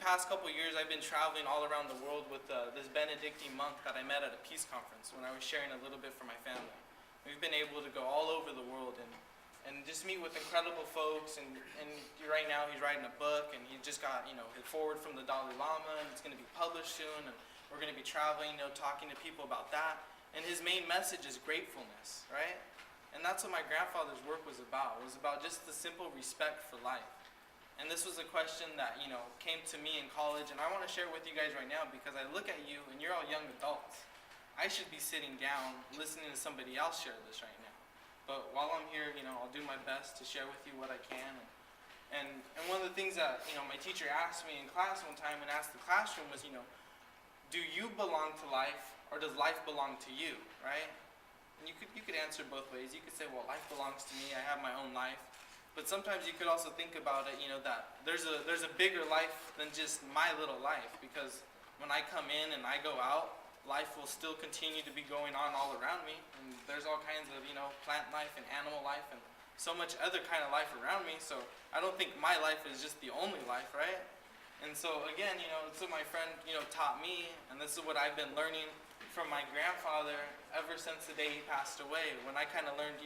past couple years, I've been traveling all around the world with this Benedictine monk that I met at a peace conference when I was sharing a little bit for my family. We've been able to go all over the world and just meet with incredible folks. And right now, he's writing a book, and he just got his forward from the Dalai Lama, and it's going to be published soon. And we're going to be traveling, talking to people about that. And his main message is gratefulness, right? And that's what my grandfather's work was about. It was about just the simple respect for life. And this was a question that, came to me in college, and I want to share with you guys right now because I look at you, and you're all young adults. I should be sitting down listening to somebody else share this right now. But while I'm here, I'll do my best to share with you what I can. And one of the things that, my teacher asked me in class one time and asked the classroom was, do you belong to life, or does life belong to you, right? And you could answer both ways. You could say, well, life belongs to me, I have my own life. But sometimes you could also think about it, that there's a bigger life than just my little life, because when I come in and I go out, life will still continue to be going on all around me, and there's all kinds of plant life and animal life and so much other kind of life around me. So I don't think my life is just the only life, right? And so again, it's what my friend taught me, and this is what I've been learning from my grandfather ever since the day he passed away, when I kind of learned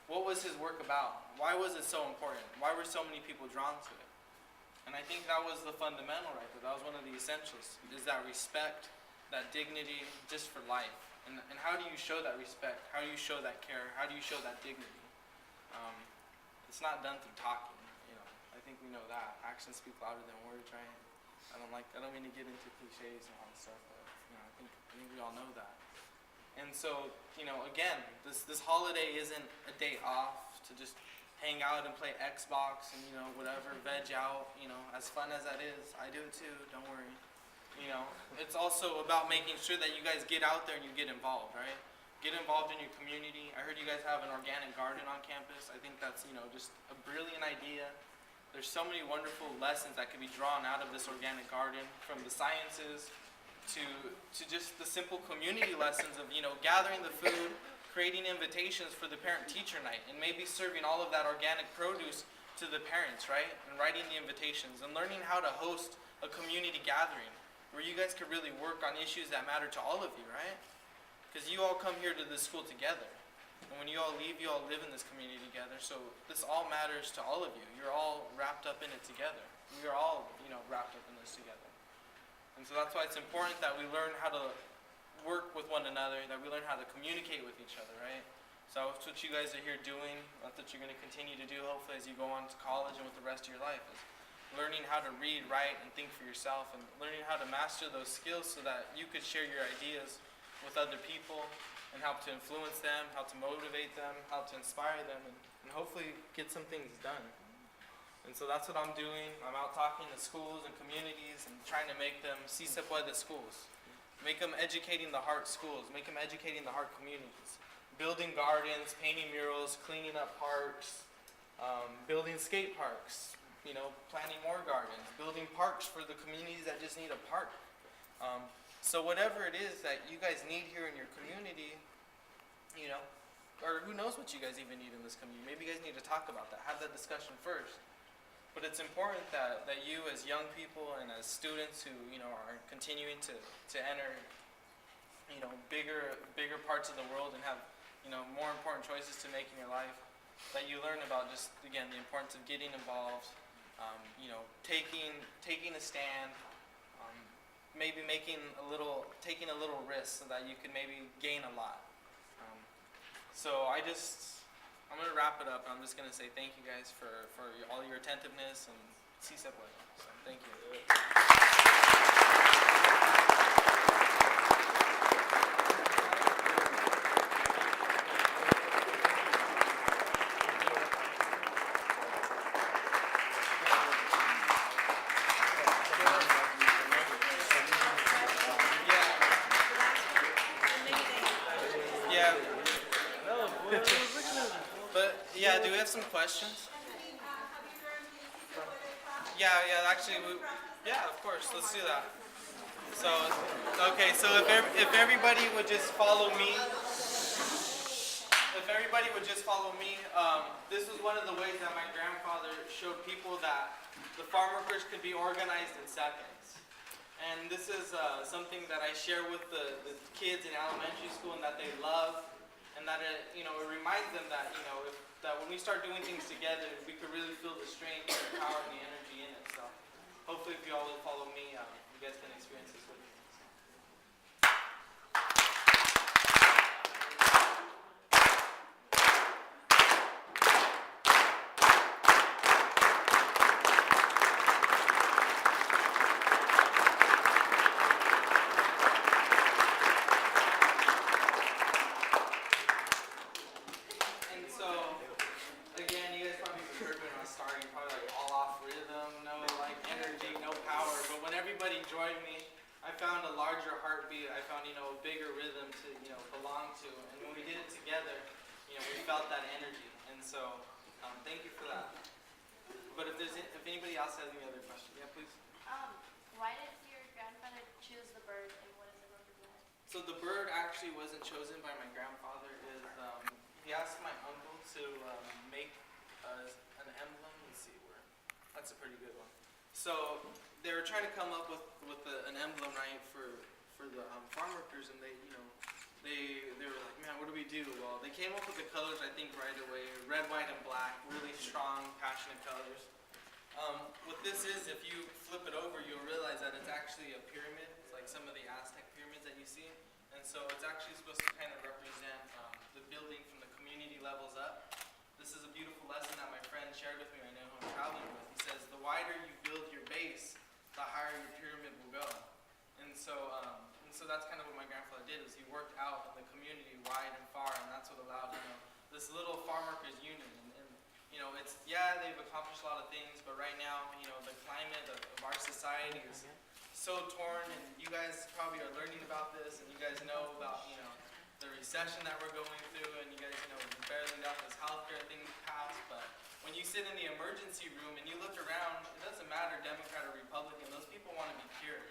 what was his work about? Why was it so important? Why were so many people drawn to it? And I think that was the fundamental right there. That was one of the essentials, is that respect, that dignity just for life. And how do you show that respect? How do you show that care? How do you show that dignity? It's not done through talking. I think we know that. Actions speak louder than words, right? I don't mean to get into cliches and all that stuff, but I think we all know that. And so, again, this holiday isn't a day off to just hang out and play Xbox and, whatever, veg out, as fun as that is. I do it too, don't worry. It's also about making sure that you guys get out there and you get involved, right? Get involved in your community. I heard you guys have an organic garden on campus. I think that's, just a brilliant idea. There's so many wonderful lessons that can be drawn out of this organic garden, from the sciences to just the simple community lessons of, gathering the food, creating invitations for the parent-teacher night, and maybe serving all of that organic produce to the parents, right? And writing the invitations, and learning how to host a community gathering where you guys could really work on issues that matter to all of you, right? Because you all come here to this school together. And when you all leave, you all live in this community together. So this all matters to all of you. You're all wrapped up in it together. We are all, wrapped up in this together. And so that's why it's important that we learn how to work with one another, that we learn how to communicate with each other, right? So that's what you guys are here doing. That's what you're going to continue to do, hopefully, as you go on to college and with the rest of your life, is learning how to read, write, and think for yourself, and learning how to master those skills so that you could share your ideas with other people and help to influence them, how to motivate them, how to inspire them, and hopefully get some things done. And so that's what I'm doing. I'm out talking to schools and communities and trying to make them see se puede schools. Make them educating the heart schools. Make them educating the heart communities. Building gardens, painting murals, cleaning up parks, building skate parks, planting more gardens, building parks for the communities that just need a park. So whatever it is that you guys need here in your community, or who knows what you guys even need in this community. Maybe you guys need to talk about that. Have that discussion first. But it's important that you as young people and as students who, are continuing to enter, bigger parts of the world and have, more important choices to make in your life, that you learn about just, again, the importance of getting involved, taking a stand, maybe taking a little risk so that you can maybe gain a lot. I'm going to wrap it up. I'm just going to say thank you guys for all your attentiveness, and si se puede. So thank you. Yeah. But yeah, do we have some questions? Yeah, actually, yeah, of course, let's do that. So, okay, so if everybody would just follow me, this was one of the ways that my grandfather showed people that the farm workers could be organized in seconds. And this is something that I share with the kids in elementary school and that they love, and that it reminds them that that when we start doing things together, we could really feel the strength and the power and the energy in it. So hopefully, if you all will follow me, you guys can experience this with me. Thank you for that. But if anybody else has any other questions, yeah, please. Why did your grandfather choose the bird, and what does it represent? So the bird actually wasn't chosen by my grandfather. He asked my uncle to make an emblem. Let's see where. That's a pretty good one. So they were trying to come up with an emblem, right, for the farm workers, and they were like, man, what do we do? Well, they came up with the colors, I think, right away. Red, white, and black. Really strong, passionate colors. What this is, if you flip it over, you'll realize that it's actually a pyramid. It's like some of the Aztec pyramids that you see. And so it's actually supposed to kind of represent the building from the community levels up. This is a beautiful lesson that my friend shared with me right now who I'm traveling with. He says, the wider you build your base, the higher your pyramid will go. And so that's kind of what my grandfather did, is he worked out in the community wide and far, and that's what allowed, this little farm workers union. And they've accomplished a lot of things, but right now, the climate of our society is so torn, and you guys probably are learning about this, and you guys know about, the recession that we're going through, and you guys, we barely got this healthcare thing passed, but when you sit in the emergency room and you look around, it doesn't matter Democrat or Republican, those people want to be cured,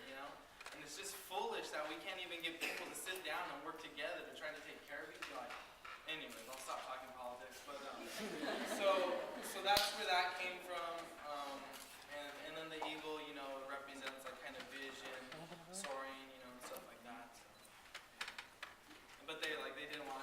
And it's just foolish that we can't even get people to sit down and work together to try to take care of each other. Anyways, I'll stop talking politics. But so that's where that came from. And then the eagle, represents like kind of vision, soaring, and stuff like that. So. But they didn't want